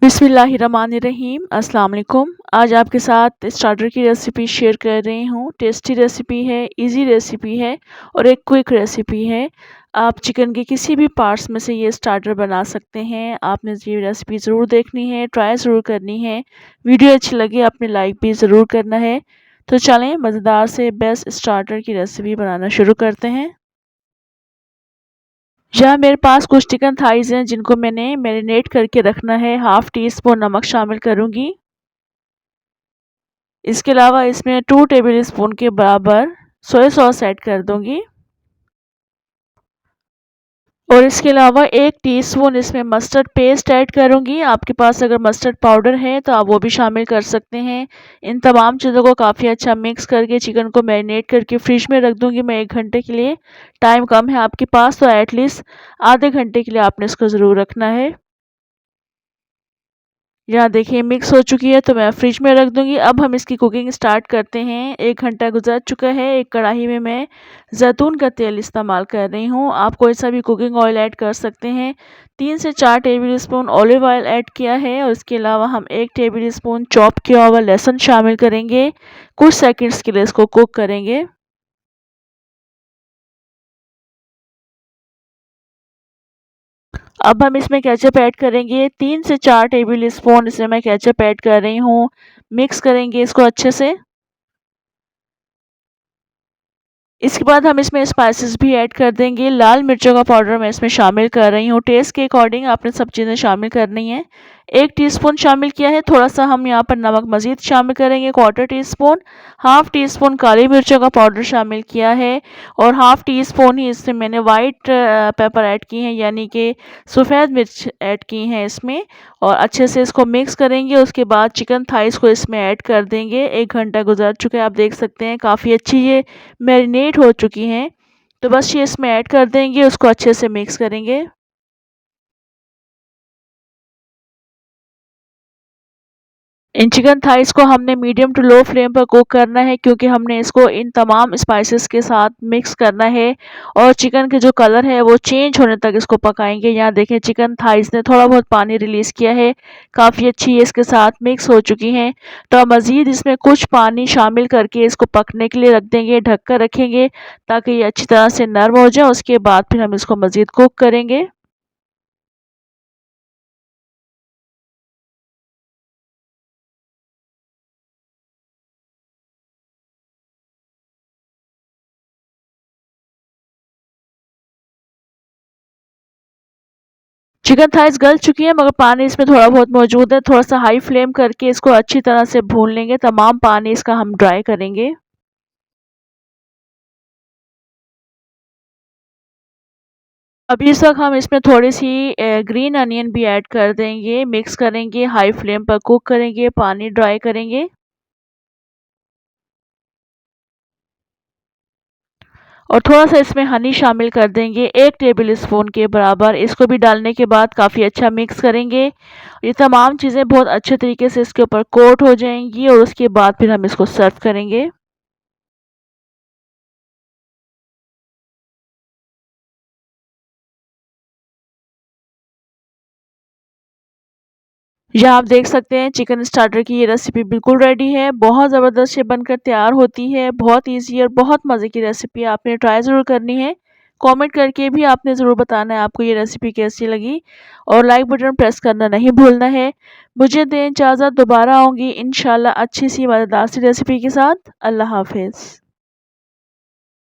बिस्मिल्लाहिर्रहमानिर्रहीम अस्सलाम वालेकुम। आज आपके साथ स्टार्टर की रेसिपी शेयर कर रही हूँ। टेस्टी रेसिपी है, इजी रेसिपी है और एक क्विक रेसिपी है। आप चिकन के किसी भी पार्ट्स में से ये स्टार्टर बना सकते हैं। आपने ये रेसिपी ज़रूर देखनी है, ट्राई ज़रूर करनी है। वीडियो अच्छी लगे आपने लाइक भी ज़रूर करना है। तो चलें मज़ेदार से बेस्ट स्टार्टर की रेसिपी बनाना शुरू करते हैं। यहाँ मेरे पास कुछ चिकन थाइज़ हैं जिनको मैंने मैरिनेट करके रखना है। हाफ़ टी स्पून नमक शामिल करूँगी। इसके अलावा इसमें 2 टेबल स्पून के बराबर सोया सॉस ऐड कर दूँगी। और इसके अलावा 1 टीस्पून इसमें मस्टर्ड पेस्ट ऐड करूँगी। आपके पास अगर मस्टर्ड पाउडर है तो आप वो भी शामिल कर सकते हैं। इन तमाम चीज़ों को काफ़ी अच्छा मिक्स करके चिकन को मैरिनेट करके फ्रिज में रख दूँगी मैं 1 घंटे के लिए। टाइम कम है आपके पास तो एटलीस्ट आधे घंटे के लिए आपने इसको ज़रूर रखना है। यहाँ देखिए मिक्स हो चुकी है तो मैं फ्रिज में रख दूँगी। अब हम इसकी कुकिंग स्टार्ट करते हैं। 1 घंटा गुज़र चुका है। एक कढ़ाई में मैं ज़ैतून का तेल इस्तेमाल कर रही हूँ। आप कोई सा भी कुकिंग ऑयल ऐड कर सकते हैं। 3 से 4 table spoon olive oil add किया है और इसके अलावा हम 1 टेबल स्पून चॉप किया हुआ लहसुन शामिल करेंगे। कुछ सेकंड्स के लिए इसको कुक करेंगे। अब हम इसमें केचप ऐड करेंगे। 3 से 4 टेबल स्पून इसमें मैं केचप ऐड कर रही हूँ। मिक्स करेंगे इसको अच्छे से। इसके बाद हम इसमें स्पाइसेस भी ऐड कर देंगे। लाल मिर्चों का पाउडर मैं इसमें शामिल कर रही हूँ। टेस्ट के अकॉर्डिंग आपने सब चीज़ें शामिल करनी है। 1 टीस्पून शामिल किया है। थोड़ा-सा हम यहाँ पर नमक मज़ीद शामिल करेंगे, क्वार्टर टीस्पून। हाफ़ टीस्पून काली मिर्चों का पाउडर शामिल किया है और हाफ़ टीस्पून ही इसमें मैंने वाइट पेपर ऐड की हैं, यानी कि सफ़ेद मिर्च ऐड की हैं इसमें। और अच्छे से इसको मिक्स करेंगे। उसके बाद चिकन थाइज़ को इसमें ऐड कर देंगे। 1 घंटा गुज़र चुका है, आप देख सकते हैं काफ़ी अच्छी ये मैरिनेट हो चुकी हैं। तो बस ये इसमें ऐड कर देंगे, उसको अच्छे से मिक्स करेंगे। इन चिकन थाइज़ को हमने मीडियम टू लो फ्लेम पर कुक करना है, क्योंकि हमने इसको इन तमाम स्पाइसेस के साथ मिक्स करना है और चिकन के जो कलर है वो चेंज होने तक इसको पकाएंगे। यहाँ देखें चिकन थाइज़ ने थोड़ा बहुत पानी रिलीज़ किया है, काफ़ी अच्छी ये इसके साथ मिक्स हो चुकी हैं। तो हम मज़ीद इसमें कुछ पानी शामिल करके इसको पकने के लिए रख देंगे, ढक कर रखेंगे ताकि ये अच्छी तरह से नरम हो जाए। उसके बाद फिर हम इसको मज़ीद कुक करेंगे। चिकन थाइज़ गल चुकी है, मगर पानी इसमें थोड़ा बहुत मौजूद है। थोड़ा-सा हाई फ्लेम करके इसको अच्छी तरह से भून लेंगे, तमाम पानी इसका हम ड्राई करेंगे। अभी इस वक़्त हम इसमें थोड़ी-सी ग्रीन अनियन भी ऐड कर देंगे, मिक्स करेंगे, हाई फ्लेम पर कुक करेंगे, पानी ड्राई करेंगे। और थोड़ा-सा इसमें हनी शामिल कर देंगे, 1 टेबल स्पून के बराबर। इसको भी डालने के बाद काफ़ी अच्छा मिक्स करेंगे। ये तमाम चीज़ें बहुत अच्छे तरीके से इसके ऊपर कोट हो जाएँगी और उसके बाद फिर हम इसको सर्व करेंगे। यहाँ आप देख सकते हैं चिकन स्टार्टर की ये रेसिपी बिल्कुल रेडी है। बहुत ज़बरदस्त ये बनकर तैयार होती है। बहुत ईज़ी और बहुत मज़े की रेसिपी है, आपने ट्राई ज़रूर करनी है। कमेंट करके भी आपने ज़रूर बताना है आपको ये रेसिपी कैसी लगी और लाइक बटन प्रेस करना नहीं भूलना है। मुझे दें इजाज़त, दोबारा आऊँगी इंशाल्लाह अच्छी सी मज़ेदार सी रेसिपी के साथ। अल्लाह हाफ़िज़।